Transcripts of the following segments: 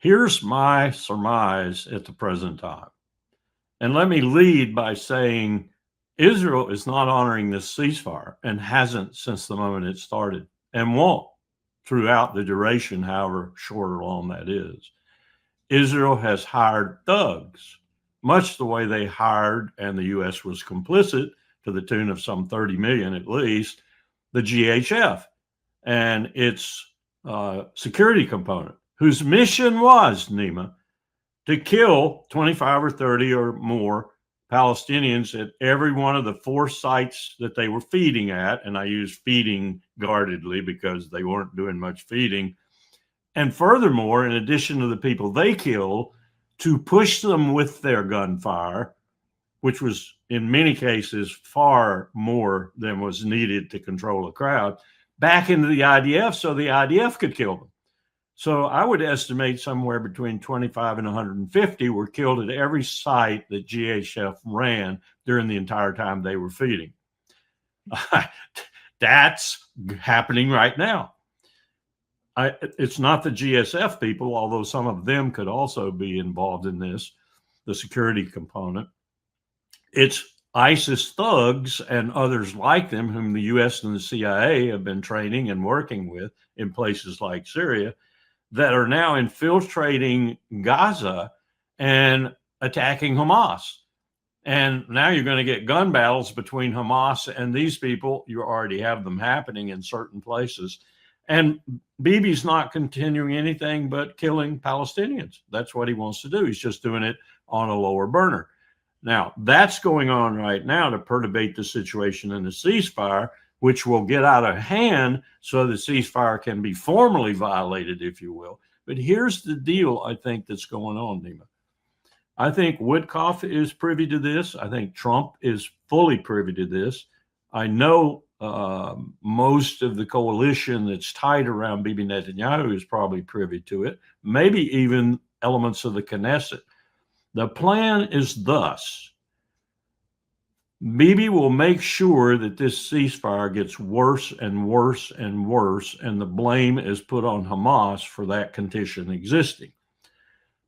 Here's my surmise at the present time. And let me lead by saying Israel is not honoring this ceasefire and hasn't since the moment it started and won't throughout the duration, however short or long that is. Israel has hired thugs, much the way they hired, and the U.S. was complicit to the tune of some 30 million at least, the GHF and its security component, whose mission was, Nima, to kill 25 or 30 or more Palestinians at every one of the 4 sites that they were feeding at. And I use feeding guardedly because they weren't doing much feeding. And furthermore, in addition to the people they killed, to push them with their gunfire, which was in many cases far more than was needed to control a crowd, back into the IDF so the IDF could kill them. So I would estimate somewhere between 25 and 150 were killed at every site that GHF ran during the entire time they were feeding. That's happening right now. It's not the GSF people, although some of them could also be involved in this, the security component. It's ISIS thugs and others like them, whom the U.S. and the CIA have been training and working with in places like Syria, that are now infiltrating Gaza and attacking Hamas. And now you're going to get gun battles between Hamas and these people. You already have them happening in certain places. And Bibi's not continuing anything but killing Palestinians. That's what he wants to do. He's just doing it on a lower burner. Now, that's going on right now to perturbate the situation in the ceasefire, which will get out of hand so the ceasefire can be formally violated, if you will. But here's the deal, I think, that's going on, Nima. I think Witkoff is privy to this. I think Trump is fully privy to this. I know most of the coalition that's tied around Bibi Netanyahu is probably privy to it, maybe even elements of the Knesset. The plan is thus: Bibi will make sure that this ceasefire gets worse and worse and worse, and the blame is put on Hamas for that condition existing.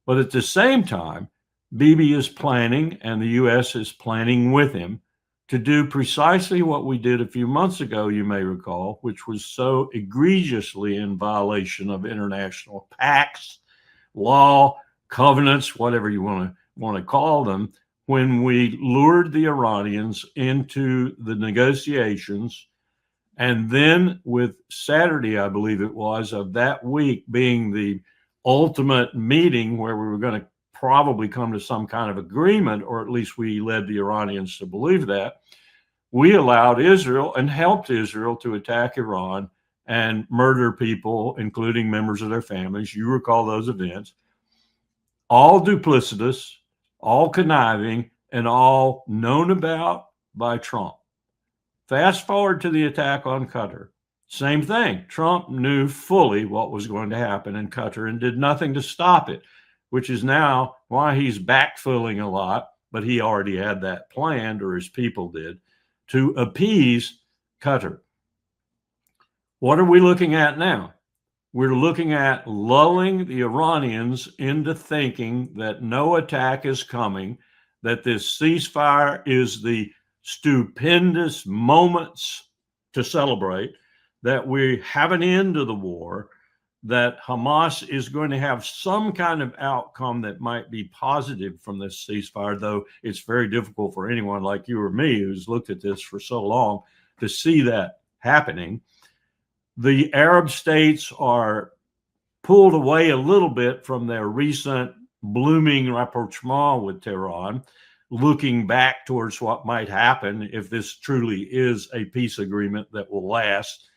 But at the same time, Bibi is planning, and the U.S. is planning with him, to do precisely what we did a few months ago, you may recall, which was so egregiously in violation of international pacts, law, covenants, whatever you want to call them, when we lured the Iranians into the negotiations. And then with Saturday, I believe it was, of that week being the ultimate meeting where we were going to probably come to some kind of agreement, or at least we led the Iranians to believe that, we allowed Israel and helped Israel to attack Iran and murder people, including members of their families. You recall those events. All duplicitous, all conniving, and all known about by Trump. Fast forward to the attack on Qatar. Same thing. Trump knew fully what was going to happen in Qatar and did nothing to stop it, which is now why he's backfilling a lot, but he already had that planned, or his people did, to appease Qatar. What are we looking at now? We're looking at lulling the Iranians into thinking that no attack is coming, that this ceasefire is the stupendous moments to celebrate, that we have an end to the war, that Hamas is going to have some kind of outcome that might be positive from this ceasefire, though it's very difficult for anyone like you or me who's looked at this for so long to see that happening. The Arab states are pulled away a little bit from their recent blooming rapprochement with Tehran, looking back towards what might happen if this truly is a peace agreement that will last.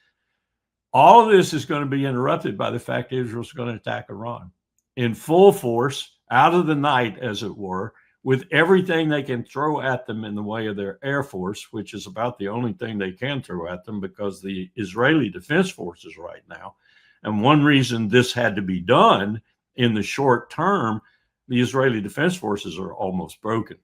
All of this is going to be interrupted by the fact Israel's going to attack Iran in full force, out of the night, as it were, with everything they can throw at them in the way of their Air Force, which is about the only thing they can throw at them because the Israeli Defense Forces right now. And one reason this had to be done in the short term, the Israeli Defense Forces are almost broken.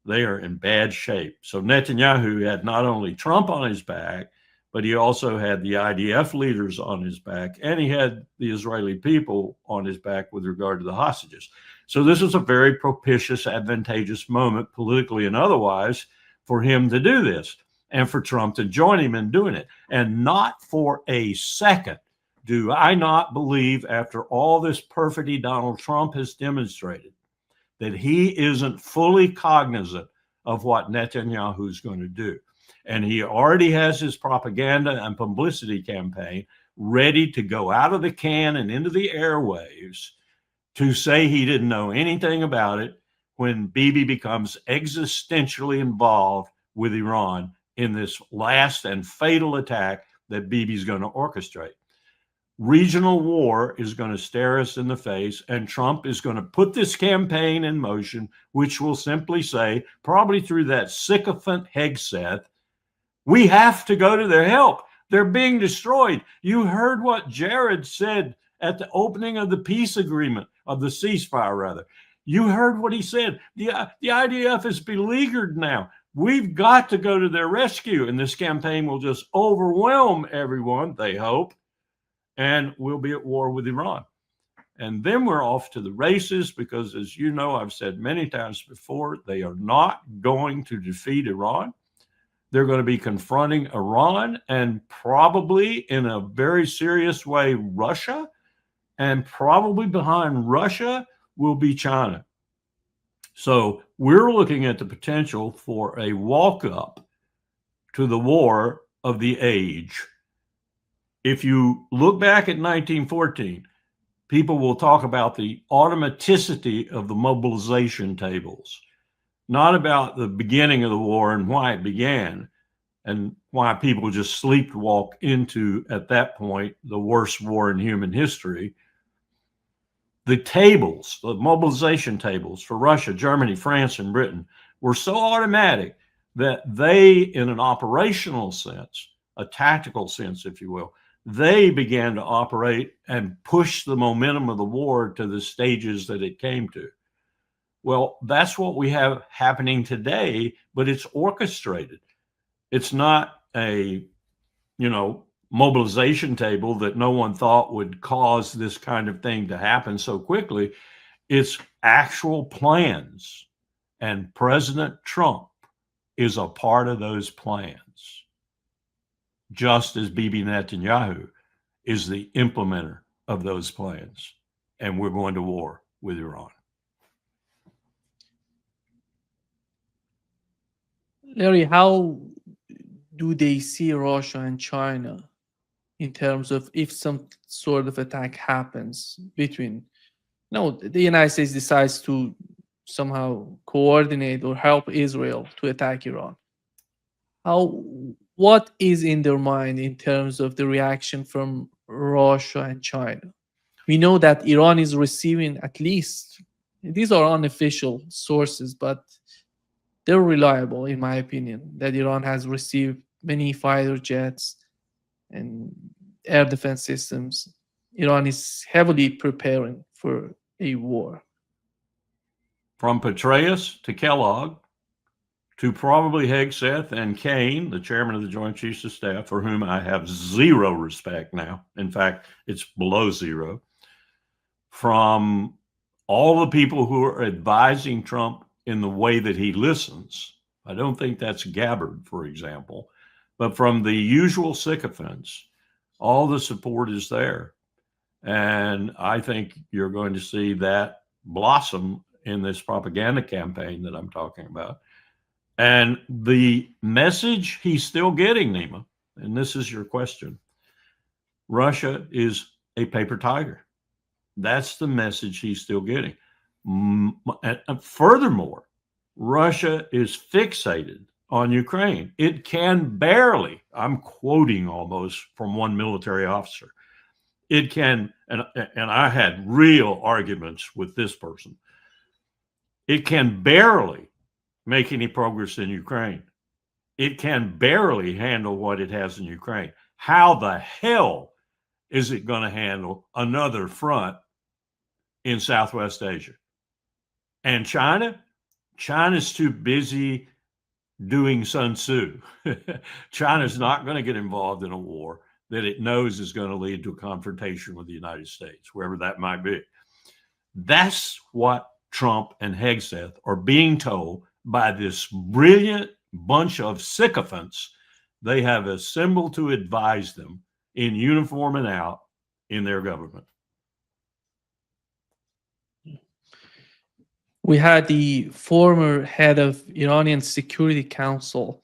They are in bad shape. So Netanyahu had not only Trump on his back, but he also had the IDF leaders on his back, and he had the Israeli people on his back with regard to the hostages. So this was a very propitious, advantageous moment, politically and otherwise, for him to do this and for Trump to join him in doing it. And not for a second do I not believe, after all this perfidy Donald Trump has demonstrated, that he isn't fully cognizant of what Netanyahu is going to do. And he already has his propaganda and publicity campaign ready to go out of the can and into the airwaves to say he didn't know anything about it when Bibi becomes existentially involved with Iran in this last and fatal attack that Bibi's going to orchestrate. Regional war is going to stare us in the face, and Trump is going to put this campaign in motion, which will simply say, probably through that sycophant Hegseth, we have to go to their help. They're being destroyed. You heard what Jared said at the opening of the peace agreement, of the ceasefire, rather. You heard what he said. The IDF is beleaguered now. We've got to go to their rescue, and this campaign will just overwhelm everyone, they hope, and we'll be at war with Iran. And then we're off to the races because, as you know, I've said many times before, they are not going to defeat Iran. They're going to be confronting Iran and probably in a very serious way, Russia, and probably behind Russia will be China. So we're looking at the potential for a walk up to the war of the age. If you look back at 1914, people will talk about the automaticity of the mobilization tables, not about the beginning of the war and why it began and why people just sleepwalk into, at that point, the worst war in human history. The tables, the mobilization tables for Russia, Germany, France, and Britain were so automatic that they, in an operational sense, a tactical sense, if you will, they began to operate and push the momentum of the war to the stages that it came to. Well, that's what we have happening today, but it's orchestrated. It's not a, mobilization table that no one thought would cause this kind of thing to happen so quickly. It's actual plans, and President Trump is a part of those plans, just as Bibi Netanyahu is the implementer of those plans. And we're going to war with Iran. Larry, how do they see Russia and China in terms of if some sort of attack happens between, the United States decides to somehow coordinate or help Israel to attack Iran? What is in their mind in terms of the reaction from Russia and China? We know that Iran is receiving, at least, these are unofficial sources, but they're reliable, in my opinion, that Iran has received many fighter jets and air defense systems. Iran is heavily preparing for a war. From Petraeus to Kellogg to probably Hegseth and Kane, the chairman of the Joint Chiefs of Staff, for whom I have zero respect now. In fact, it's below zero. From all the people who are advising Trump in the way that he listens, I don't think that's Gabbard, for example, but from the usual sycophants, all the support is there. And I think you're going to see that blossom in this propaganda campaign that I'm talking about. And the message he's still getting, Nima, and this is your question, Russia is a paper tiger. That's the message he's still getting. And furthermore, Russia is fixated on Ukraine. It can barely, I'm quoting almost from one military officer, it can, and I had real arguments with this person, it can barely make any progress in Ukraine. It can barely handle what it has in Ukraine. How the hell is it going to handle another front in Southwest Asia? And China's too busy doing Sun Tzu. China's not going to get involved in a war that it knows is going to lead to a confrontation with the United States, wherever that might be. That's what Trump and Hegseth are being told by this brilliant bunch of sycophants they have assembled to advise them in uniform and out in their government. We had the former head of Iranian Security Council.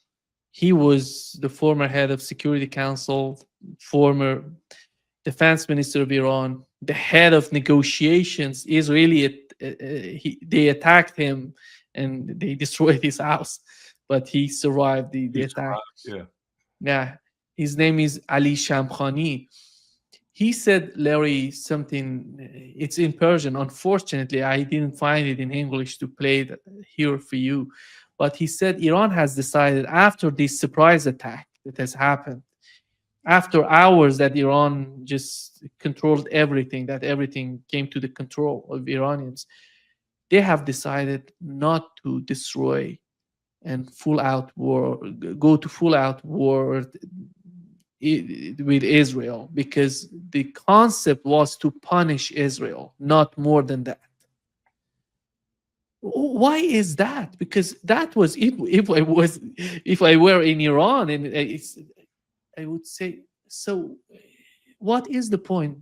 He was the former head of Security Council, former defense minister of Iran, the head of negotiations. Israeli, they attacked him and they destroyed his house, but he survived the attack. Yeah. His name is Ali Shamkhani. He said, Larry, something, it's in Persian. Unfortunately, I didn't find it in English to play it here for you. But he said Iran has decided after this surprise attack that has happened, after hours that Iran just controlled everything, that everything came to the control of Iranians, they have decided not to destroy and go to full out war with Israel, because the concept was to punish Israel, not more than that. Why is that? Because that was if I were in Iran, and I would say, so what is the point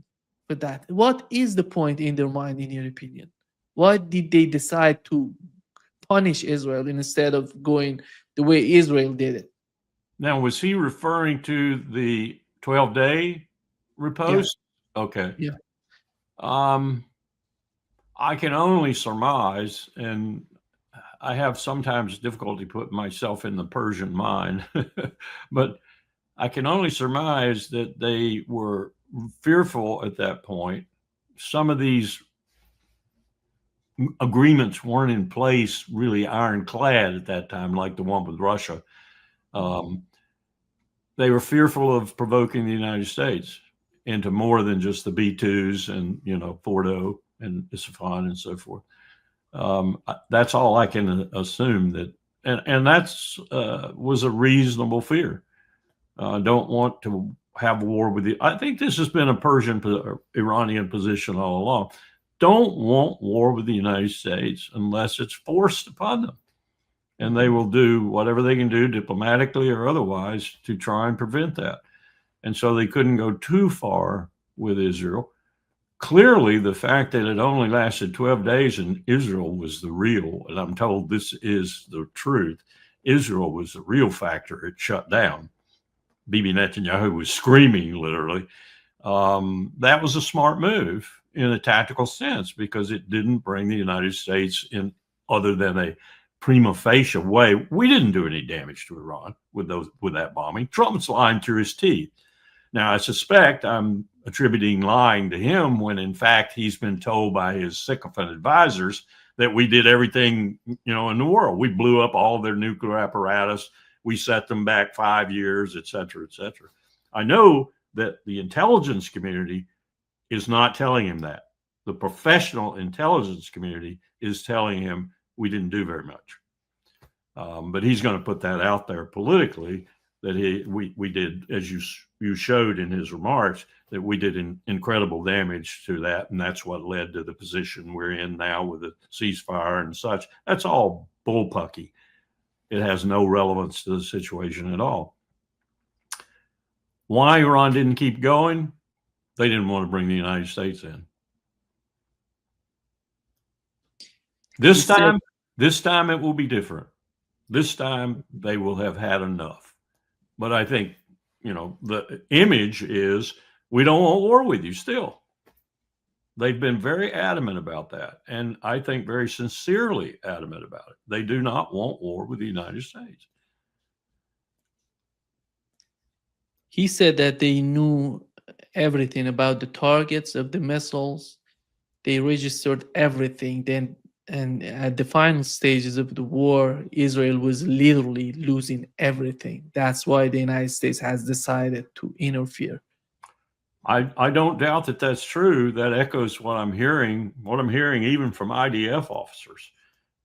for that? What is the point in their mind, in your opinion? Why did they decide to punish Israel instead of going the way Israel did it? Now, was he referring to the 12-day riposte? Yeah. Okay. Yeah. I can only surmise, and I have sometimes difficulty putting myself in the Persian mind, but I can only surmise that they were fearful at that point. Some of these agreements weren't in place really ironclad at that time, like the one with Russia. They were fearful of provoking the United States into more than just the B-2s and, Fordo and Isfahan and so forth. That's all I can assume, that, and that's was a reasonable fear. Don't want to have war with I think this has been a Iranian position all along. Don't want war with the United States unless it's forced upon them. And they will do whatever they can do, diplomatically or otherwise, to try and prevent that. And so they couldn't go too far with Israel. Clearly, the fact that it only lasted 12 days and Israel was the real, and I'm told this is the truth, Israel was the real factor. It shut down. Bibi Netanyahu was screaming, literally. That was a smart move in a tactical sense, because it didn't bring the United States in other than a prima facie way. We didn't do any damage to Iran with that bombing. Trump's lying through his teeth. Now, I suspect I'm attributing lying to him when, in fact, he's been told by his sycophant advisors that we did everything, in the world. We blew up all their nuclear apparatus. We set them back 5 years, et cetera, et cetera. I know that the intelligence community is not telling him that. The professional intelligence community is telling him we didn't do very much. But he's going to put that out there politically, that we did, as you showed in his remarks, that we did incredible damage to that. And that's what led to the position we're in now with the ceasefire and such. That's all bullpucky. It has no relevance to the situation at all. Why Iran didn't keep going? They didn't want to bring the United States in. This time it will be different. This time they will have had enough. But I think, the image is we don't want war with you still. They've been very adamant about that. And I think very sincerely adamant about it. They do not want war with the United States. He said that they knew everything about the targets of the missiles. They registered everything. And at the final stages of the war, Israel was literally losing everything. That's why the United States has decided to interfere. I don't doubt that that's true. That echoes what I'm hearing even from IDF officers,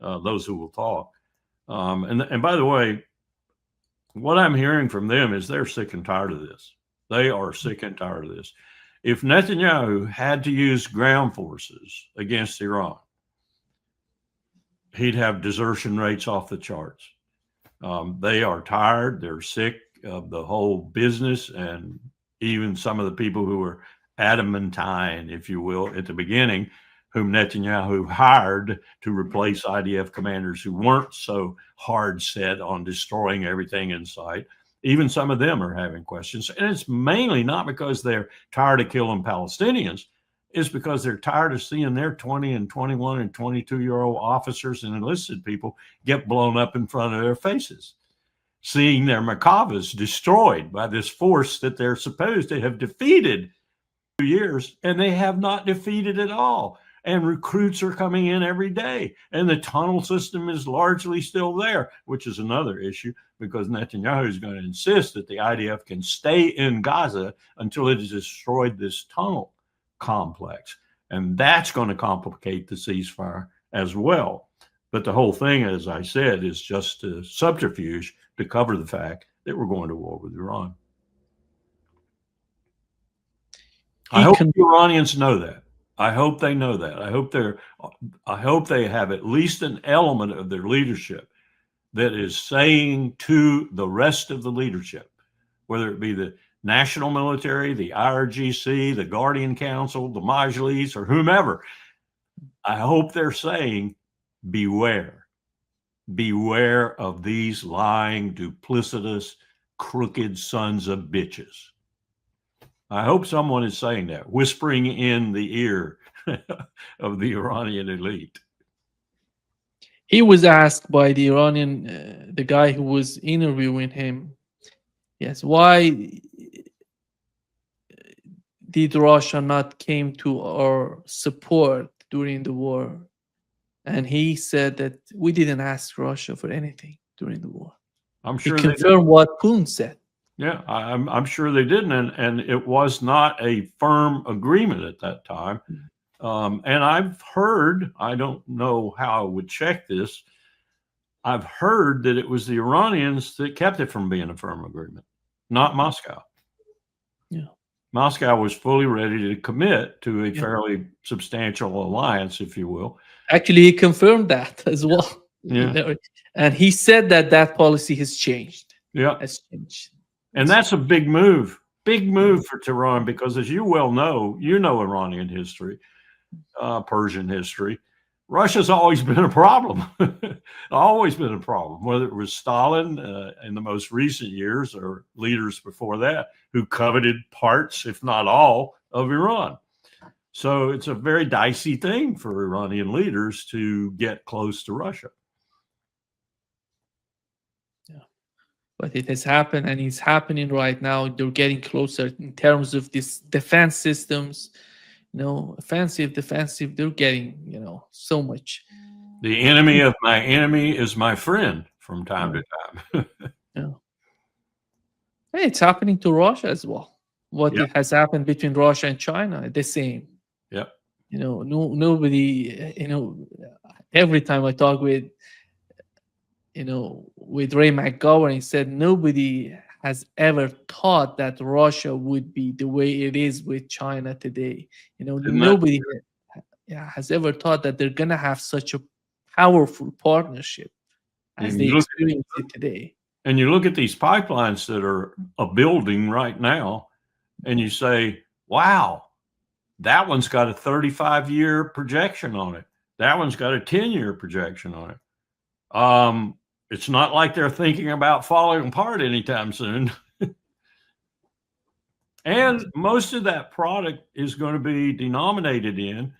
those who will talk. And by the way, What I'm hearing from them is they're sick and tired of this. They are sick and tired of this. If Netanyahu had to use ground forces against Iran, he'd have desertion rates off the charts. They are tired. They're sick of the whole business, and even some of the people who were adamantine, if you will, at the beginning, whom Netanyahu hired to replace IDF commanders who weren't so hard set on destroying everything in sight. Even some of them are having questions. And it's mainly not because they're tired of killing Palestinians. It's because they're tired of seeing their 20 and 21 and 22-year-old officers and enlisted people get blown up in front of their faces, seeing their Merkavas destroyed by this force that they're supposed to have defeated for 2 years, and they have not defeated at all. And recruits are coming in every day, and the tunnel system is largely still there, which is another issue because Netanyahu is going to insist that the IDF can stay in Gaza until it has destroyed this tunnel complex. And that's going to complicate the ceasefire as well. But the whole thing, as I said, is just a subterfuge to cover the fact that we're going to war with Iran. I hope the Iranians know that. I hope they know that. I hope they have at least an element of their leadership that is saying to the rest of the leadership, whether it be the national military, the IRGC, the Guardian Council, the Majlis, or whomever, I hope they're saying, beware. Beware of these lying, duplicitous, crooked sons of bitches. I hope someone is saying that, whispering in the ear of the Iranian elite. He was asked by the Iranian, the guy who was interviewing him, yes, why did Russia not came to our support during the war? And he said that we didn't ask Russia for anything during the war. I'm sure he confirmed what Putin said. Yeah, I'm sure they didn't, and it was not a firm agreement at that time. And I've heard, I don't know how I would check this, I've heard that it was the Iranians that kept it from being a firm agreement, not Moscow. Yeah, Moscow was fully ready to commit to a fairly substantial alliance, if you will. Actually, he confirmed that as well. Yeah. And he said that that policy has changed. Yeah. Has changed. And that's a big move for Tehran, because as you well know, Iranian history, Persian history, Russia's always been a problem, always been a problem, whether it was Stalin in the most recent years or leaders before that who coveted parts, if not all, of Iran. So it's a very dicey thing for Iranian leaders to get close to Russia. But it has happened, and it's happening right now. They're getting closer in terms of these defense systems, offensive, defensive. They're getting, so much. The enemy of my enemy is my friend from time to time. Yeah. Hey, it's happening to Russia as well. What has happened between Russia and China, the same. Yep. Nobody, every time I talk with Ray McGovern, he said nobody has ever thought that Russia would be the way it is with China today. Nobody has ever thought that they're going to have such a powerful partnership as they experience it today. And you look at these pipelines that are building right now, and you say, wow, that one's got a 35-year projection on it. That one's got a 10-year projection on it. It's not like they're thinking about falling apart anytime soon. And most of that product is going to be denominated in,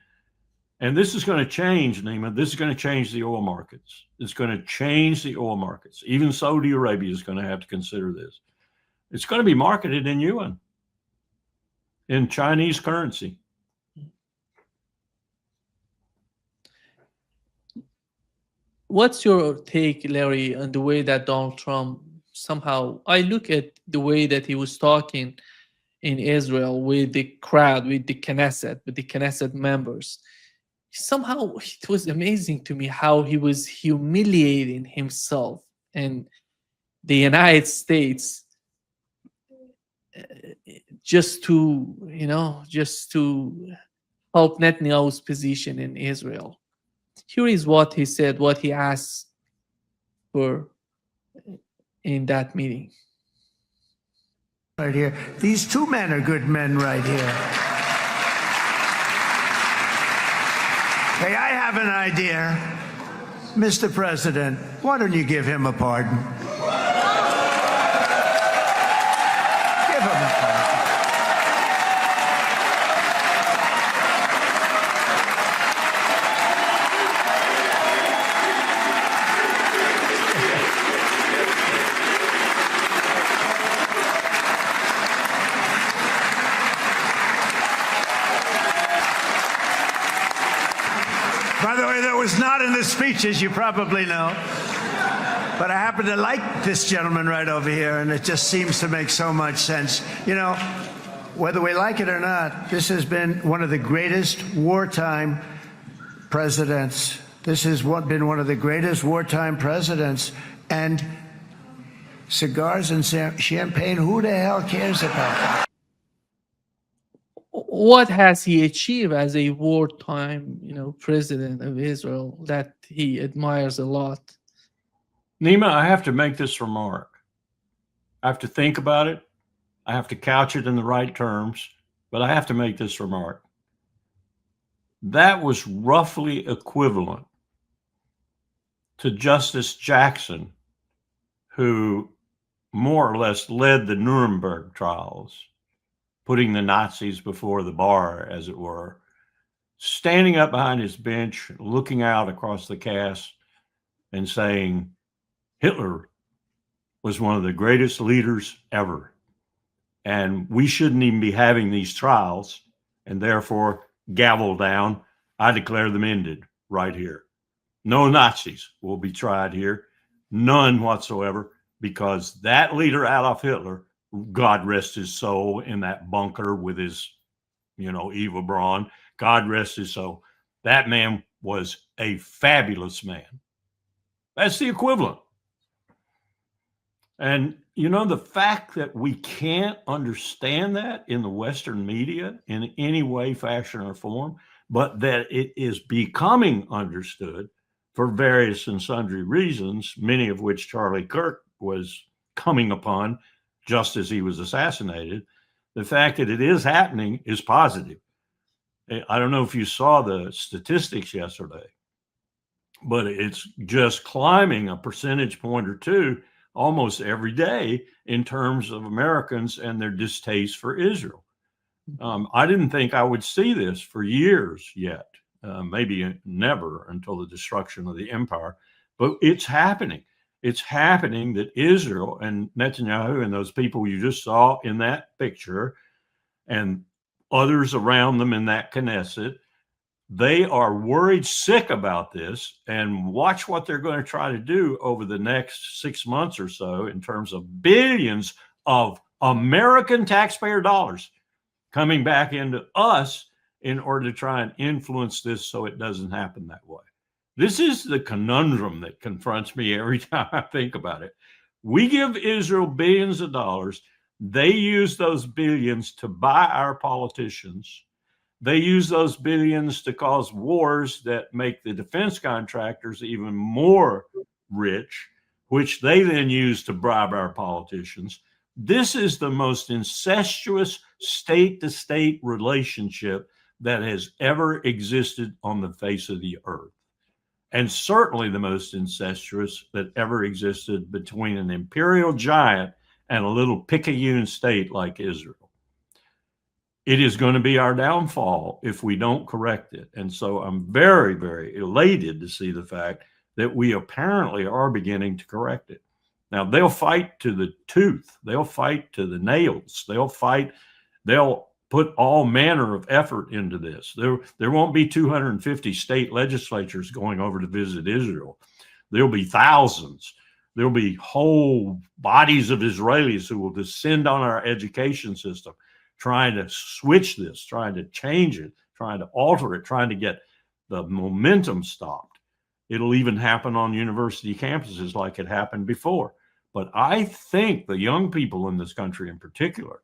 and this is going to change, Nima. This is going to change the oil markets. It's going to change the oil markets. Even Saudi Arabia is going to have to consider this. It's going to be marketed in yuan, in Chinese currency. What's your take, Larry, on the way that Donald Trump somehow, I look at the way that he was talking in Israel with the crowd, with the Knesset members. Somehow it was amazing to me how he was humiliating himself and the United States just to, just to help Netanyahu's position in Israel. Here is what he said, what he asked for in that meeting. Right here. These two men are good men right here. Hey, I have an idea. Mr. President, why don't you give him a pardon? Give him a pardon. By the way, that was not in the speech, as you probably know. But I happen to like this gentleman right over here, and it just seems to make so much sense. You know, whether we like it or not, this has been one of the greatest wartime presidents. This has been one of the greatest wartime presidents. And cigars and champagne, who the hell cares about that? What has he achieved as a wartime, president of Israel that he admires a lot? Nima, I have to make this remark. I have to think about it. I have to couch it in the right terms, but I have to make this remark. That was roughly equivalent to Justice Jackson, who more or less led the Nuremberg trials, putting the Nazis before the bar, as it were, standing up behind his bench, looking out across the cast and saying, Hitler was one of the greatest leaders ever. And we shouldn't even be having these trials. And therefore, gavel down, I declare them ended right here. No Nazis will be tried here. None whatsoever, because that leader, Adolf Hitler, God rest his soul, in that bunker with his, Eva Braun. God rest his soul. That man was a fabulous man. That's the equivalent. And, the fact that we can't understand that in the Western media in any way, fashion, or form, but that it is becoming understood for various and sundry reasons, many of which Charlie Kirk was coming upon just as he was assassinated, the fact that it is happening is positive. I don't know if you saw the statistics yesterday, but it's just climbing a percentage point or two almost every day in terms of Americans and their distaste for Israel. I didn't think I would see this for years yet, maybe never until the destruction of the empire, but it's happening. It's happening that Israel and Netanyahu and those people you just saw in that picture and others around them in that Knesset, they are worried sick about this, and watch what they're going to try to do over the next 6 months or so in terms of billions of American taxpayer dollars coming back into us in order to try and influence this so it doesn't happen that way. This is the conundrum that confronts me every time I think about it. We give Israel billions of dollars. They use those billions to buy our politicians. They use those billions to cause wars that make the defense contractors even more rich, which they then use to bribe our politicians. This is the most incestuous state-to-state relationship that has ever existed on the face of the earth. And certainly the most incestuous that ever existed between an imperial giant and a little picayune state like Israel. It is going to be our downfall if we don't correct it. And so I'm very, very elated to see the fact that we apparently are beginning to correct it. Now, they'll fight to the tooth. They'll fight to the nails. They'll put all manner of effort into this. There won't be 250 state legislatures going over to visit Israel. There'll be thousands. There'll be whole bodies of Israelis who will descend on our education system, trying to switch this, trying to change it, trying to alter it, trying to get the momentum stopped. It'll even happen on university campuses like it happened before. But I think the young people in this country in particular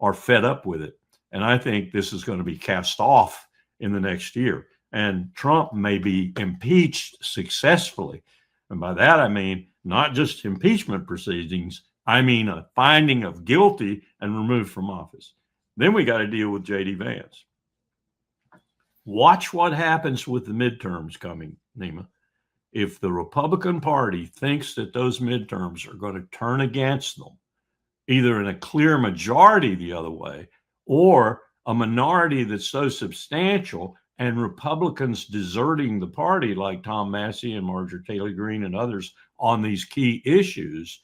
are fed up with it. And I think this is going to be cast off in the next year. And Trump may be impeached successfully. And by that, I mean not just impeachment proceedings, I mean a finding of guilty and removed from office. Then we got to deal with J.D. Vance. Watch what happens with the midterms coming, Nima. If the Republican Party thinks that those midterms are going to turn against them, either in a clear majority the other way or a minority that's so substantial and Republicans deserting the party like Tom Massey and Marjorie Taylor Greene and others on these key issues,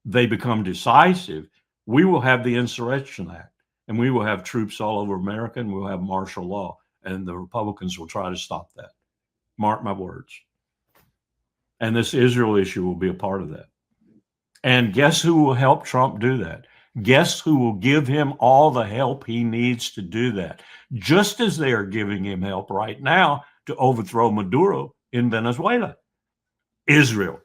they become decisive, we will have the Insurrection Act and we will have troops all over America and we'll have martial law, and the Republicans will try to stop that. Mark my words. And this Israel issue will be a part of that. And guess who will help Trump do that? Guess who will give him all the help he needs to do that? Just as they are giving him help right now to overthrow Maduro in Venezuela. Israel.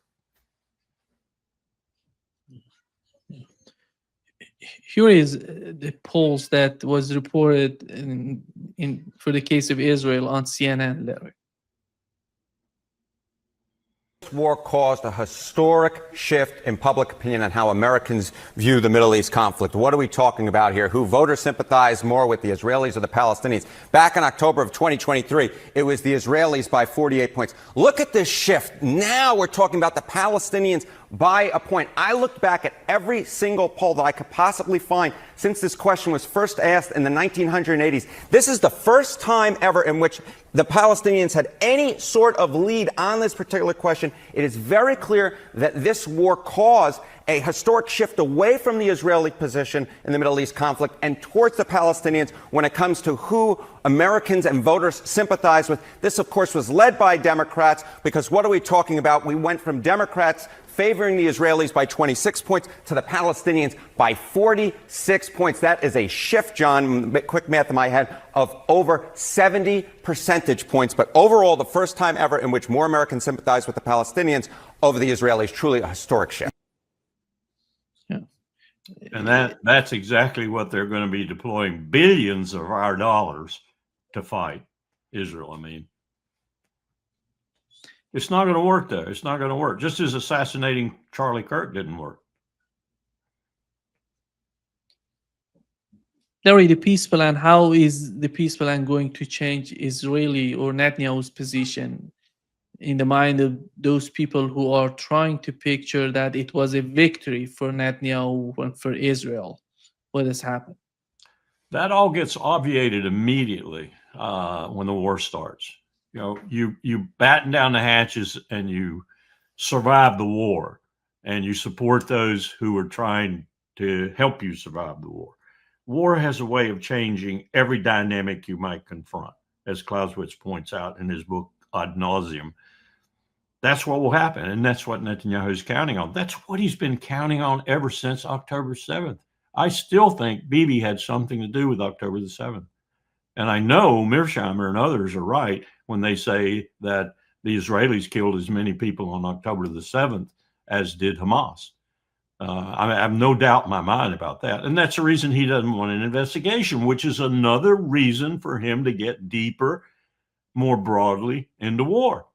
Here is the polls that was reported for the case of Israel on CNN, Larry. This war caused a historic shift in public opinion on how Americans view the Middle East conflict. What are we talking about here? Who voters sympathize more with, the Israelis or the Palestinians? Back in October of 2023, it was the Israelis by 48 points. Look at this shift. Now we're talking about the Palestinians by a point. I looked back at every single poll that I could possibly find since this question was first asked in the 1980s. This is the first time ever in which the Palestinians had any sort of lead on this particular question. It is very clear that this war caused a historic shift away from the Israeli position in the Middle East conflict and towards the Palestinians when it comes to who Americans and voters sympathize with. This, of course, was led by Democrats, because what are we talking about? We went from Democrats favoring the Israelis by 26 points to the Palestinians by 46 points. That is a shift, John, quick math in my head, of over 70 percentage points. But overall, the first time ever in which more Americans sympathize with the Palestinians over the Israelis. Truly a historic shift. Yeah. And that's exactly what they're going to be deploying billions of our dollars to fight Israel. I mean, it's not going to work, though. It's not going to work. Just as assassinating Charlie Kirk didn't work. Larry, the peace plan, how is the peace plan going to change Israeli or Netanyahu's position in the mind of those people who are trying to picture that it was a victory for Netanyahu and for Israel? What has happened? That all gets obviated immediately when the war starts. You know, you batten down the hatches and you survive the war, and you support those who are trying to help you survive the war. War has a way of changing every dynamic you might confront, as Clausewitz points out in his book Ad Nauseam. That's what will happen, and that's what Netanyahu is counting on. That's what he's been counting on ever since October 7th. I still think Bibi had something to do with October the 7th. And I know Mearsheimer and others are right when they say that the Israelis killed as many people on October the 7th as did Hamas. I have no doubt in my mind about that. And that's the reason he doesn't want an investigation, which is another reason for him to get deeper, more broadly into war,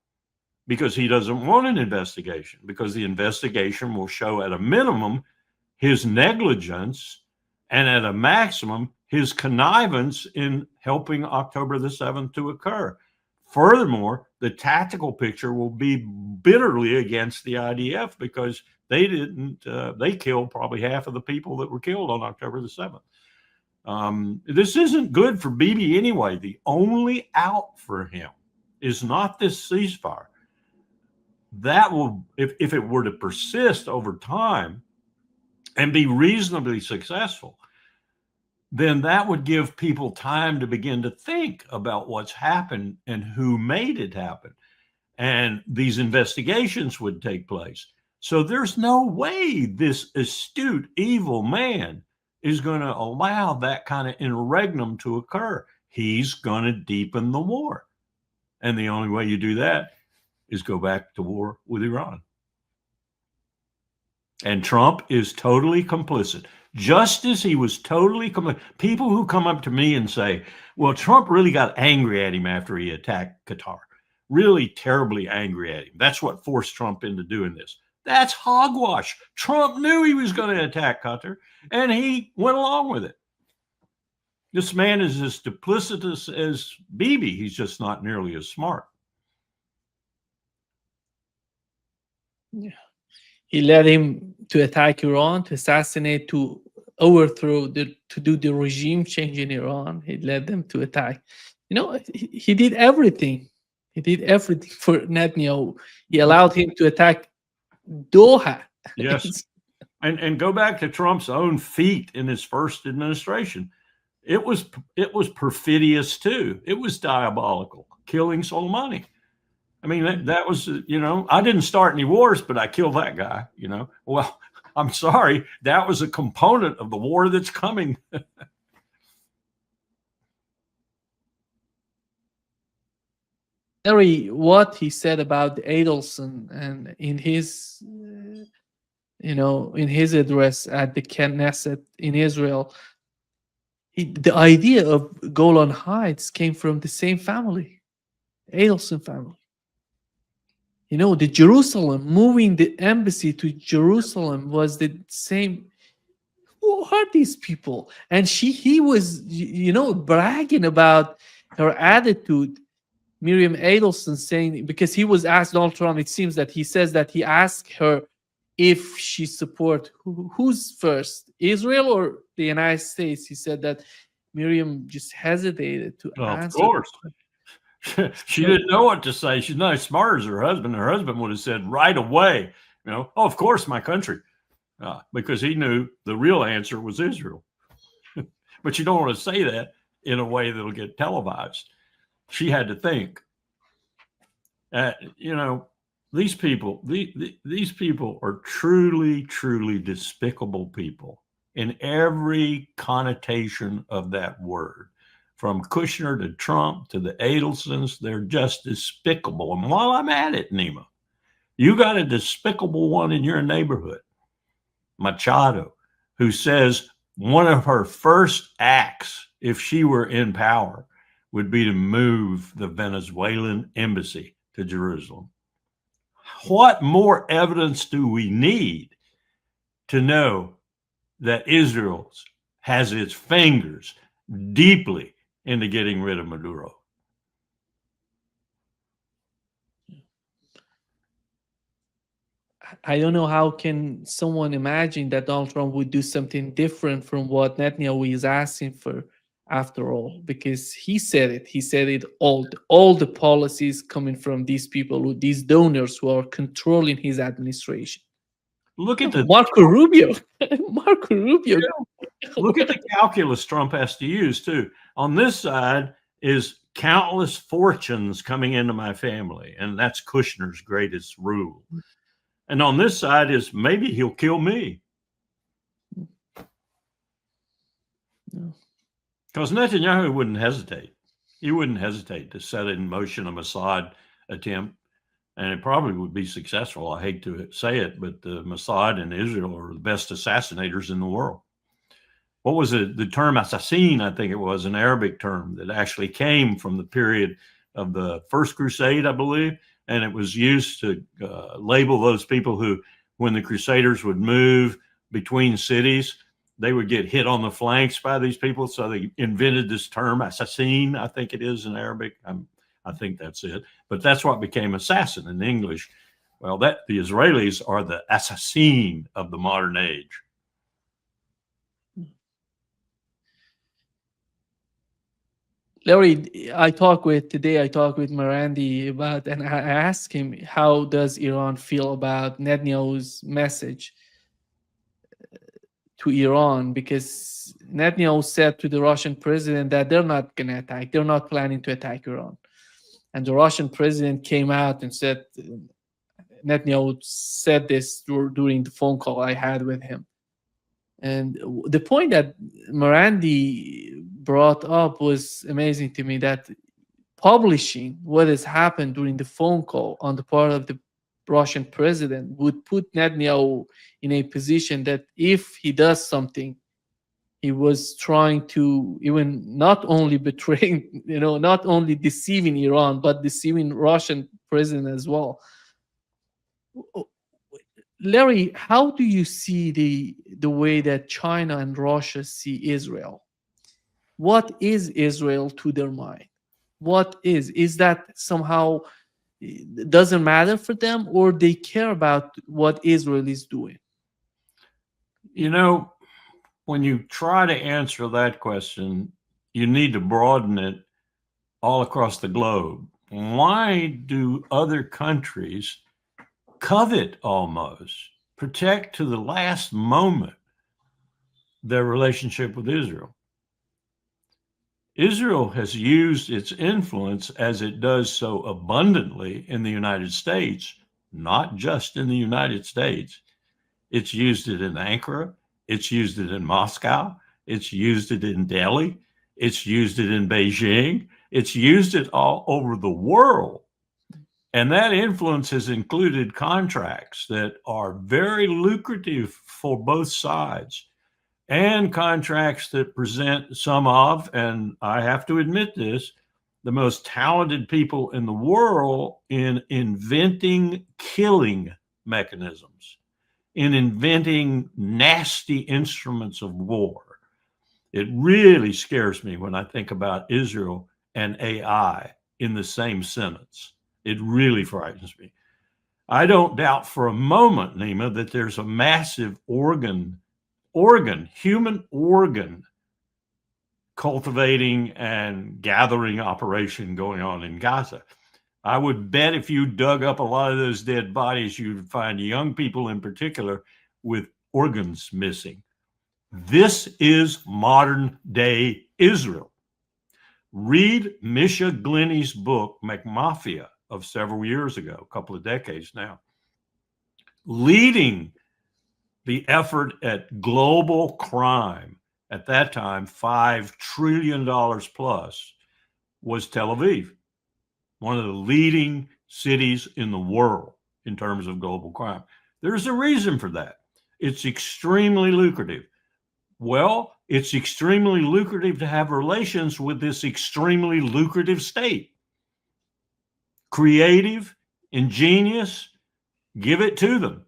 because he doesn't want an investigation, because the investigation will show at a minimum his negligence and at a maximum his connivance in helping October the 7th to occur. Furthermore, the tactical picture will be bitterly against the IDF, because they killed probably half of the people that were killed on October the 7th. This isn't good for Bibi anyway. The only out for him is not this ceasefire. That will, if it were to persist over time and be reasonably successful, then that would give people time to begin to think about what's happened and who made it happen. And these investigations would take place. So there's no way this astute, evil man is going to allow that kind of interregnum to occur. He's going to deepen the war. And the only way you do that is go back to war with Iran. And Trump is totally complicit. Just as he was totally complicit. People who come up to me and say, well, Trump really got angry at him after he attacked Qatar. Really terribly angry at him. That's what forced Trump into doing this. That's hogwash. Trump knew he was going to attack Qatar, and he went along with it. This man is as duplicitous as Bibi. He's just not nearly as smart. Yeah. He led him to attack Iran, to assassinate, to overthrow, to do the regime change in Iran. He led them to attack. You know, he did everything. He did everything for Netanyahu. He allowed him to attack Doha. Yes. And go back to Trump's own feat in his first administration. It was perfidious too. It was diabolical, killing Soleimani. I mean, that was, you know, I didn't start any wars, but I killed that guy, you know. Well, I'm sorry. That was a component of the war that's coming. Larry, what he said about Adelson and in his, in his address at the Knesset in Israel, the idea of Golan Heights came from the same family, Adelson family. You know, the Jerusalem, moving the embassy to Jerusalem was the same. Who are these people? And he was, bragging about her attitude. Miriam Adelson saying, because he was asked, Donald Trump, it seems that he says that he asked her if she support who's first, Israel or the United States. He said that Miriam just hesitated to answer. Of course. She didn't know what to say. She's not as smart as her husband. Her husband would have said right away, oh, of course, my country, because he knew the real answer was Israel. But you don't want to say that in a way that'll get televised. She had to think. These people, these people are truly, truly despicable people in every connotation of that word. From Kushner to Trump to the Adelsons, they're just despicable. And while I'm at it, Nima, you got a despicable one in your neighborhood, Machado, who says one of her first acts, if she were in power, would be to move the Venezuelan embassy to Jerusalem. What more evidence do we need to know that Israel has its fingers deeply into getting rid of Maduro? I don't know how can someone imagine that Donald Trump would do something different from what Netanyahu is asking for, after all, because he said it all the policies coming from these people, these donors who are controlling his administration. Look at the Marco Rubio. Marco Rubio. Look at the calculus Trump has to use too. On this side is countless fortunes coming into my family, and that's Kushner's greatest rule. And on this side is maybe he'll kill me. Because Netanyahu wouldn't hesitate. He wouldn't hesitate to set in motion a Mossad attempt, and it probably would be successful. I hate to say it, but the Mossad and Israel are the best assassinators in the world. What was it? The term assassin, I think it was an Arabic term that actually came from the period of the First Crusade, I believe. And it was used to label those people who, when the Crusaders would move between cities, they would get hit on the flanks by these people. So they invented this term, assassin, I think it is in Arabic. I think that's it. But that's what became assassin in English. Well, the Israelis are the assassin of the modern age. Larry, I talked with Marandi about, and I asked him, how does Iran feel about Netanyahu's message to Iran? Because Netanyahu said to the Russian president that they're not going to attack. They're not planning to attack Iran. And the Russian president came out and said, Netanyahu said this during the phone call I had with him. And the point that Marandi brought up was amazing to me, that publishing what has happened during the phone call on the part of the Russian president would put Netanyahu in a position that if he does something, he was trying to even not only betraying, not only deceiving Iran, but deceiving Russian president as well. Larry, how do you see the way that China and Russia see Israel? What is Israel to their mind? What is that somehow doesn't matter for them, or they care about what Israel is doing? When you try to answer that question, you need to broaden it all across the globe. Why do other countries covet, almost protect to the last moment, their relationship with Israel? Israel has used its influence, as it does so abundantly in the United States, not just in the United States. It's used it in Ankara. It's used it in Moscow. It's used it in Delhi. It's used it in Beijing. It's used it all over the world. And that influence has included contracts that are very lucrative for both sides, and contracts that present some of, and I have to admit this, the most talented people in the world in inventing killing mechanisms, in inventing nasty instruments of war. It really scares me when I think about Israel and AI in the same sentence. It really frightens me. I don't doubt for a moment, Nima, that there's a massive human organ cultivating and gathering operation going on in Gaza. I would bet if you dug up a lot of those dead bodies, you'd find young people in particular with organs missing. This is modern day Israel. Read Misha Glenny's book, McMafia, of several years ago, a couple of decades now. Leading the effort at global crime at that time, $5 trillion plus, was Tel Aviv, one of the leading cities in the world in terms of global crime. There's a reason for that. It's extremely lucrative. Well, it's extremely lucrative to have relations with this extremely lucrative state. Creative, ingenious, give it to them.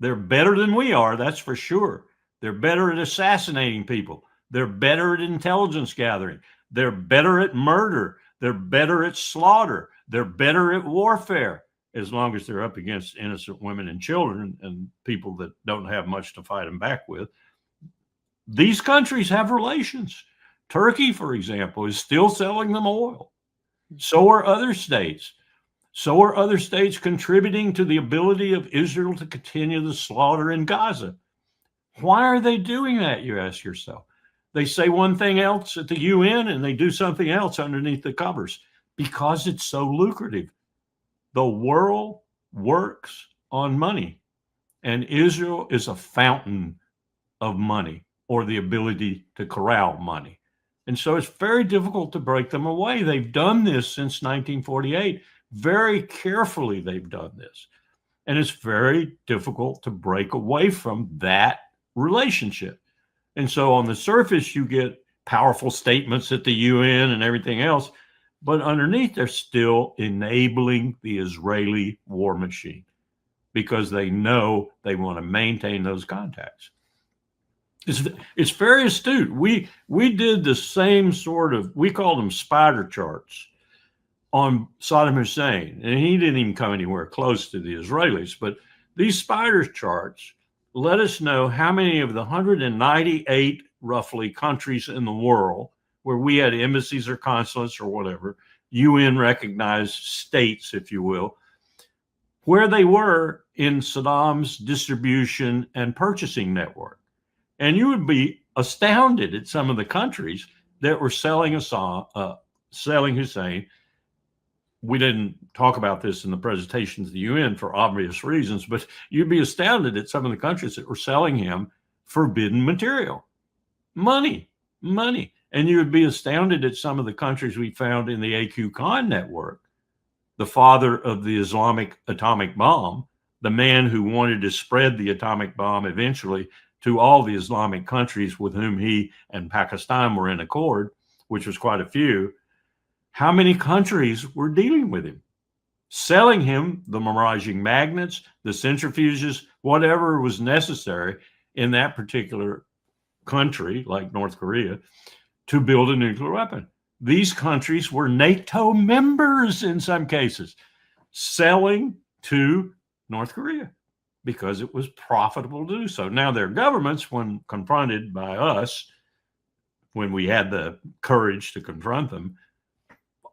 They're better than we are, that's for sure. They're better at assassinating people. They're better at intelligence gathering. They're better at murder. They're better at slaughter. They're better at warfare, as long as they're up against innocent women and children and people that don't have much to fight them back with. These countries have relations. Turkey, for example, is still selling them oil. So are other states. So are other states contributing to the ability of Israel to continue the slaughter in Gaza. Why are they doing that, you ask yourself? They say one thing else at the UN and they do something else underneath the covers because it's so lucrative. The world works on money, and Israel is a fountain of money, or the ability to corral money. And so it's very difficult to break them away. They've done this since 1948. Very carefully, they've done this. And it's very difficult to break away from that relationship. And so on the surface, you get powerful statements at the UN and everything else, but underneath, they're still enabling the Israeli war machine because they know they want to maintain those contacts. It's very astute. We did the same sort of, we called them spider charts on Saddam Hussein, and he didn't even come anywhere close to the Israelis. But these spider charts let us know how many of the 198 roughly countries in the world where we had embassies or consulates or whatever, UN recognized states, if you will, where they were in Saddam's distribution and purchasing network. And you would be astounded at some of the countries that were selling Hussein. We didn't talk about this in the presentation to the UN for obvious reasons, but you'd be astounded at some of the countries that were selling him forbidden material, money. And you would be astounded at some of the countries we found in the AQ Khan network, the father of the Islamic atomic bomb, the man who wanted to spread the atomic bomb eventually to all the Islamic countries with whom he and Pakistan were in accord, which was quite a few, how many countries were dealing with him, selling him the miraging magnets, the centrifuges, whatever was necessary in that particular country, like North Korea, to build a nuclear weapon. These countries were NATO members in some cases, selling to North Korea because it was profitable to do so. Now, their governments, when confronted by us, when we had the courage to confront them,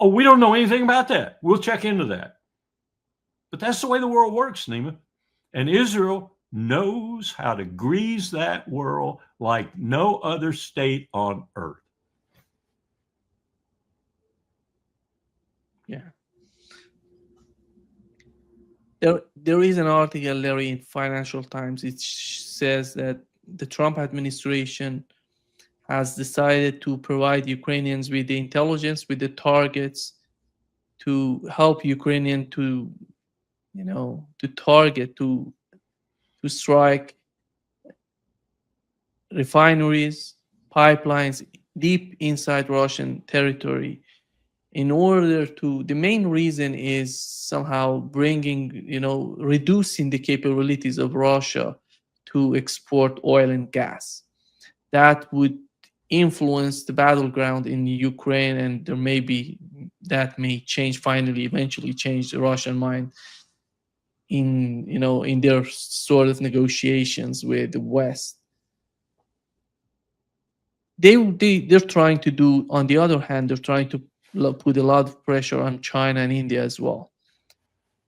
oh, we don't know anything about that. We'll check into that. But that's the way the world works, Nima. And Israel knows how to grease that world like no other state on earth. Yeah. There is an article, Larry, in Financial Times. It says that the Trump administration has decided to provide Ukrainians with the intelligence, with the targets to help Ukrainian to target, to strike refineries, pipelines deep inside Russian territory. In order to, the main reason is somehow bringing, reducing the capabilities of Russia to export oil and gas. That would influence the battleground in Ukraine, and that may change eventually change the Russian mind in their sort of negotiations with the West. They're trying to do, on the other hand, they're trying to put a lot of pressure on China and India as well.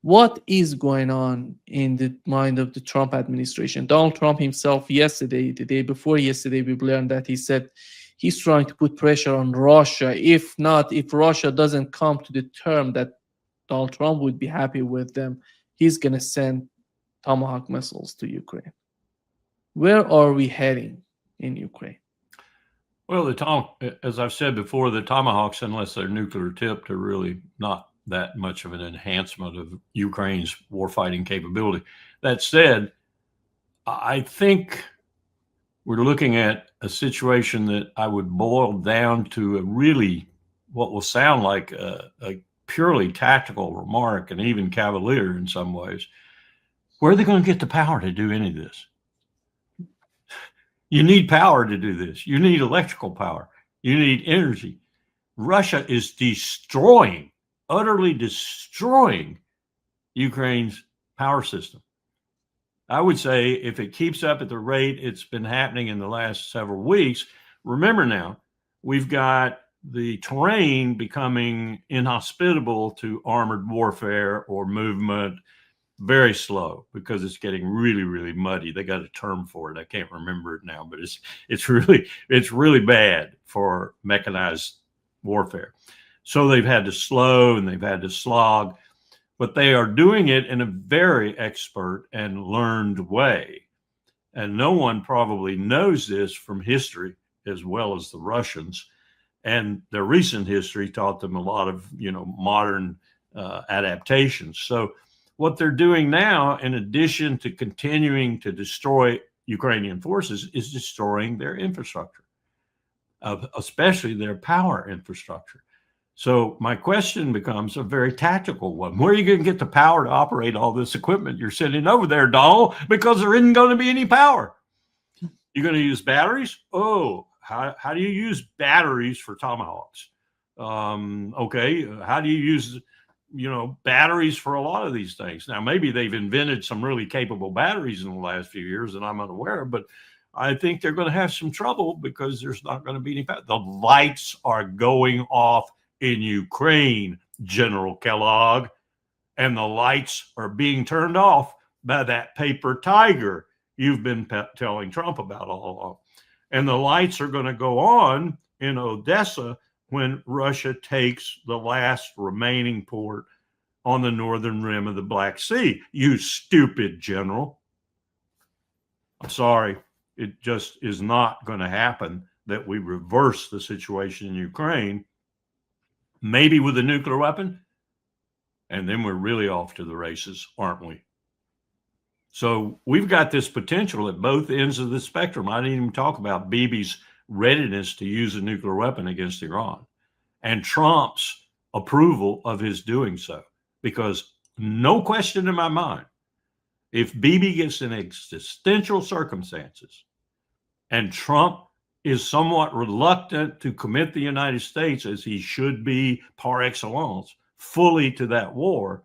What is going on in the mind of the Trump administration? Donald Trump himself yesterday, the day before yesterday, we learned that he said he's trying to put pressure on Russia. If Russia doesn't come to the term that Donald Trump would be happy with them, he's going to send Tomahawk missiles to Ukraine. Where are we heading in Ukraine? Well, as I've said before, the Tomahawks, unless they're nuclear tipped, are really not that much of an enhancement of Ukraine's warfighting capability. That said, I think we're looking at a situation that I would boil down to what will sound like a purely tactical remark, and even cavalier in some ways. Where are they going to get the power to do any of this? You need power to do this. You need electrical power. You need energy. Russia is utterly destroying Ukraine's power system. I would say if it keeps up at the rate it's been happening in the last several weeks, remember now, we've got the terrain becoming inhospitable to armored warfare or movement, very slow, because it's getting really, really muddy. They got a term for it. I can't remember it now, but it's really bad for mechanized warfare. So they've had to slow and they've had to slog, but they are doing it in a very expert and learned way. And no one probably knows this from history as well as the Russians. And their recent history taught them a lot of, modern adaptations. So what they're doing now, in addition to continuing to destroy Ukrainian forces, is destroying their infrastructure, especially their power infrastructure. So my question becomes a very tactical one. Where are you going to get the power to operate all this equipment you're sending over there, Donald? Because there isn't going to be any power. You're going to use batteries? Oh, how do you use batteries for Tomahawks? Okay, how do you use batteries for a lot of these things? Now, maybe they've invented some really capable batteries in the last few years that I'm unaware of, but I think they're going to have some trouble because there's not going to be any power. The lights are going off in Ukraine, General Kellogg, and the lights are being turned off by that paper tiger you've been telling Trump about all along. And the lights are going to go on in Odessa when Russia takes the last remaining port on the northern rim of the Black Sea. You stupid general. I'm sorry. It just is not going to happen that we reverse the situation in Ukraine, maybe with a nuclear weapon, and then we're really off to the races, aren't we? So we've got this potential at both ends of the spectrum. I didn't even talk about Bibi's readiness to use a nuclear weapon against Iran and Trump's approval of his doing so, because no question in my mind, if Bibi gets in existential circumstances and Trump is somewhat reluctant to commit the United States, as he should be par excellence, fully to that war,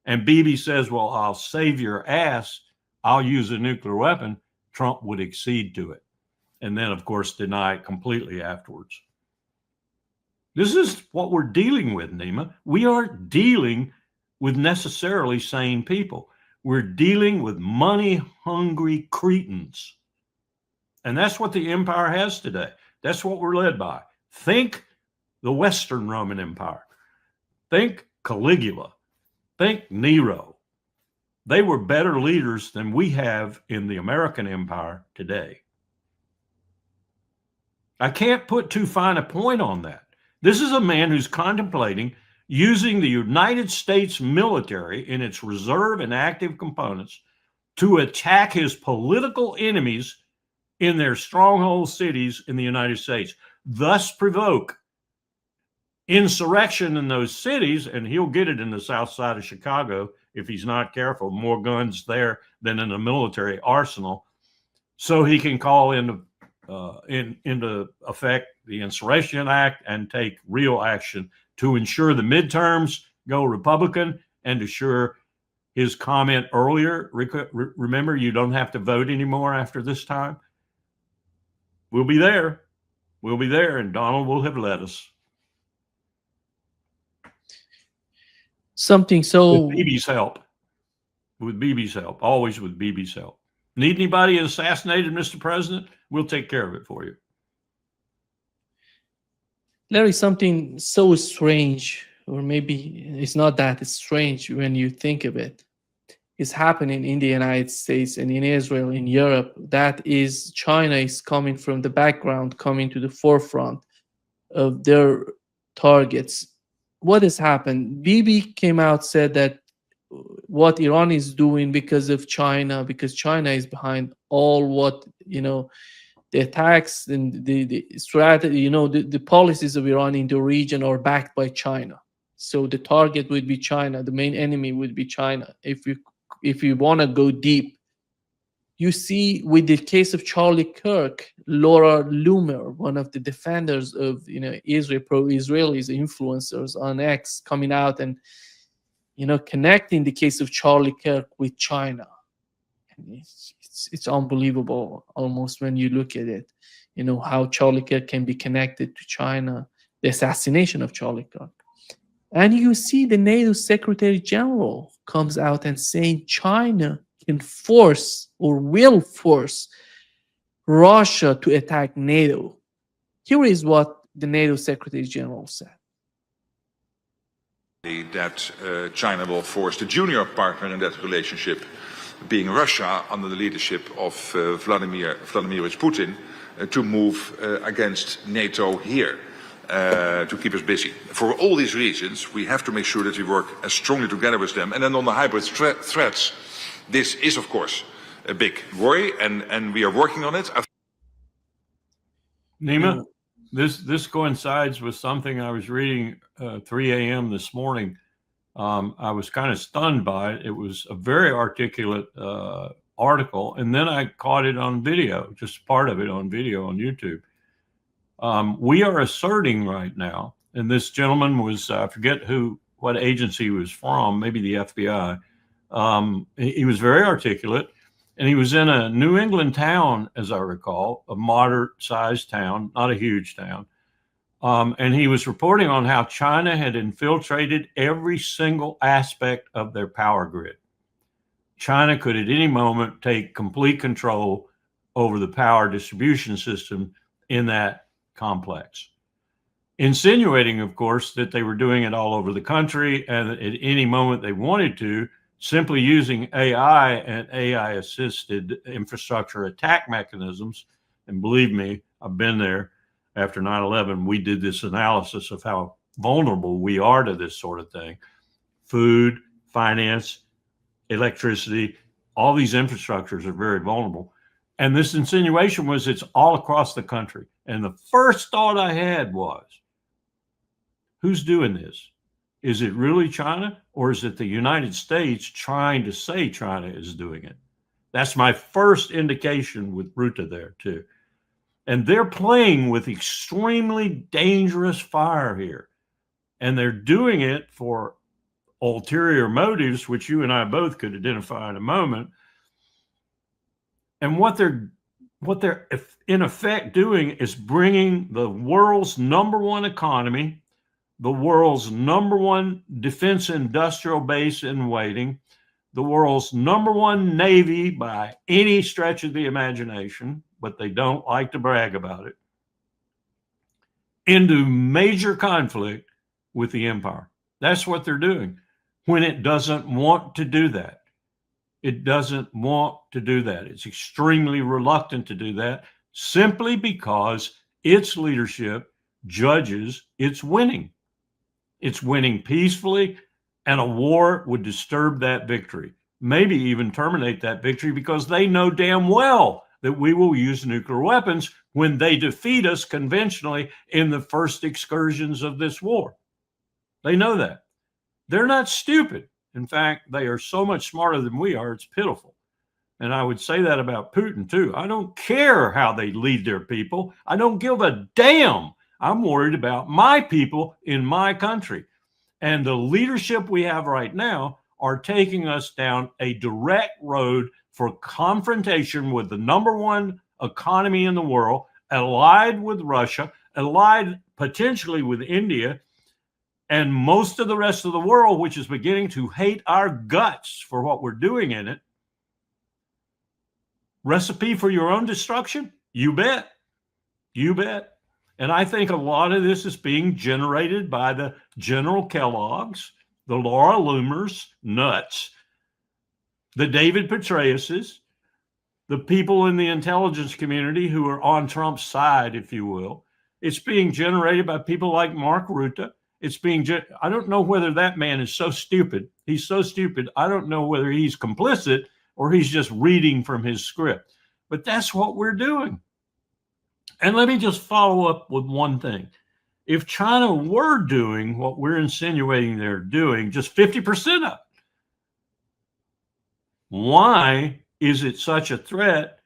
and Bibi says, well, I'll save your ass, I'll use a nuclear weapon, Trump would accede to it. And then, of course, deny it completely afterwards. This is what we're dealing with, Nima. We aren't dealing with necessarily sane people. We're dealing with money-hungry cretins. And that's what the empire has today. That's what we're led by. Think the Western Roman Empire. Think Caligula. Think Nero. They were better leaders than we have in the American empire today. I can't put too fine a point on that. This is a man who's contemplating using the United States military in its reserve and active components to attack his political enemies in their stronghold cities in the United States, thus provoke insurrection in those cities, and he'll get it in the south side of Chicago if he's not careful. More guns there than in a military arsenal, so he can call into effect the Insurrection Act and take real action to ensure the midterms go Republican and assure his comment earlier. Remember, you don't have to vote anymore after this time. We'll be there. We'll be there, and Donald will have led us. Something so... With Bibi's help. With Bibi's help. Always with Bibi's help. Need anybody assassinated, Mr. President? We'll take care of it for you. Larry, something so strange, or maybe it's not that, it's strange when you think of it, is happening in the United States and in Israel, in Europe. That is, China is coming from the background, coming to the forefront of their targets. What has happened? Bibi came out, said that what Iran is doing because of China, because China is behind all what, the attacks and the strategy, the policies of Iran in the region are backed by China. So the target would be China. The main enemy would be China. If you want to go deep, you see with the case of Charlie Kirk, Laura Loomer, one of the defenders of Israel, pro-Israelis, influencers on X, coming out and connecting the case of Charlie Kirk with China. And it's unbelievable almost when you look at it, how Charlie Kirk can be connected to China, the assassination of Charlie Kirk. And you see the NATO Secretary General comes out and saying China can force or will force Russia to attack NATO. Here is what the NATO Secretary General said. That China will force the junior partner in that relationship, being Russia, under the leadership of Vladimir Putin, to move against NATO here, to keep us busy. For all these reasons, we have to make sure that we work as strongly together with them. And then on the hybrid threats, this is, of course, a big worry, and we are working on it. Nima, this coincides with something I was reading 3 a.m. this morning. I was kind of stunned by it. It was a very articulate article, and then I caught it on video, just part of it on video on YouTube. We are asserting right now, and this gentleman was, I forget what agency he was from, maybe the FBI. He was very articulate, and he was in a New England town, as I recall, a moderate-sized town, not a huge town. And he was reporting on how China had infiltrated every single aspect of their power grid. China could at any moment take complete control over the power distribution system in that complex, insinuating, of course, that they were doing it all over the country and at any moment they wanted to, simply using AI and AI-assisted infrastructure attack mechanisms. And believe me, I've been there. After 9/11, we did this analysis of how vulnerable we are to this sort of thing. Food, finance, electricity, all these infrastructures are very vulnerable. And this insinuation was it's all across the country. And the first thought I had was, who's doing this? Is it really China, or is it the United States trying to say China is doing it? That's my first indication with Ruta there too. And they're playing with extremely dangerous fire here. And they're doing it for ulterior motives, which you and I both could identify in a moment. And what they're in effect doing is bringing the world's #1 economy, the world's #1 defense industrial base in waiting, the world's #1 Navy by any stretch of the imagination, but they don't like to brag about it, into major conflict with the empire. That's what they're doing when it doesn't want to do that. It doesn't want to do that. It's extremely reluctant to do that simply because its leadership judges it's winning. It's winning peacefully, and a war would disturb that victory, maybe even terminate that victory, because they know damn well that we will use nuclear weapons when they defeat us conventionally in the first excursions of this war. They know that. They're not stupid. In fact, they are so much smarter than we are, it's pitiful. And I would say that about Putin too. I don't care how they lead their people. I don't give a damn. I'm worried about my people in my country. And the leadership we have right now are taking us down a direct road for confrontation with the #1 economy in the world, allied with Russia, allied potentially with India, and most of the rest of the world, which is beginning to hate our guts for what we're doing in it. Recipe for your own destruction? You bet. You bet. And I think a lot of this is being generated by the General Kellogg's, the Laura Loomers, nuts, the David Petraeuses, the people in the intelligence community who are on Trump's side, if you will. It's being generated by people like Mark Rutte. It's being, I don't know whether that man is so stupid. He's so stupid. I don't know whether he's complicit or he's just reading from his script. But that's what we're doing. And let me just follow up with one thing. If China were doing what we're insinuating they're doing, just 50% of it, why is it such a threat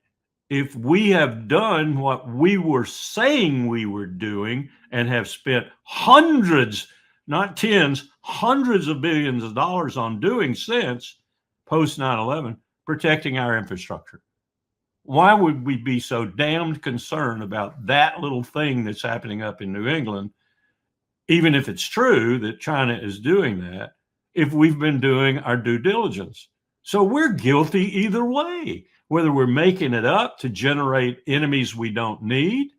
if we have done what we were saying we were doing and have spent hundreds, not tens, hundreds of billions of dollars on doing since post 9/11, protecting our infrastructure? Why would we be so damned concerned about that little thing that's happening up in New England, even if it's true that China is doing that, if we've been doing our due diligence? So we're guilty either way, whether we're making it up to generate enemies we don't need,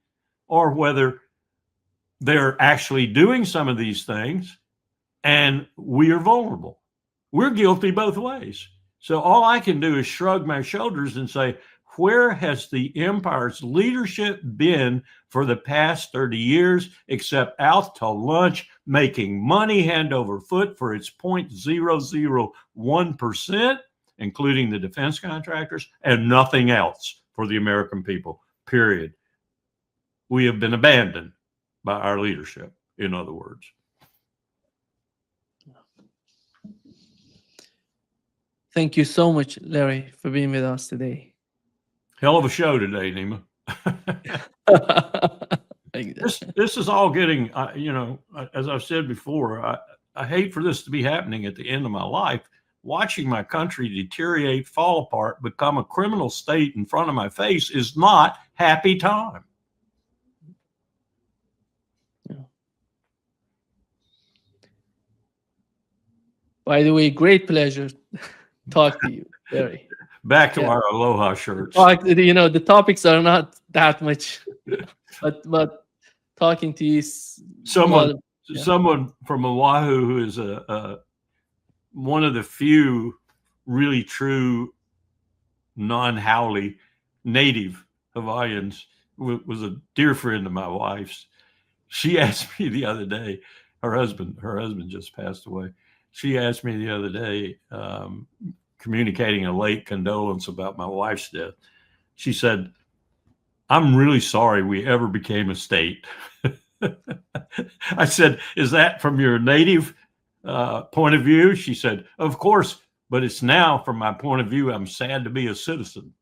or whether they're actually doing some of these things and we are vulnerable. We're guilty both ways. So all I can do is shrug my shoulders and say, where has the empire's leadership been for the past 30 years, except out to lunch, making money hand over foot for its 0.001%, including the defense contractors, and nothing else for the American people, period. We have been abandoned by our leadership, in other words. Thank you so much, Larry, for being with us today. Hell of a show today, Nima. This is all getting, as I've said before, I hate for this to be happening at the end of my life. Watching my country deteriorate, fall apart, become a criminal state in front of my face is not happy time. Yeah. By the way, great pleasure talk to you, Larry. Back to our aloha shirts. The topics are not that much, but talking to you is someone from Oahu who is one of the few really true non-haole native Hawaiians, was a dear friend of my wife's. She asked me the other day, her husband just passed away. She asked me the other day, communicating a late condolence about my wife's death. She said, "I'm really sorry we ever became a state." I said, "Is that from your native point of view?" She said, "Of course, but it's now from my point of view, I'm sad to be a citizen."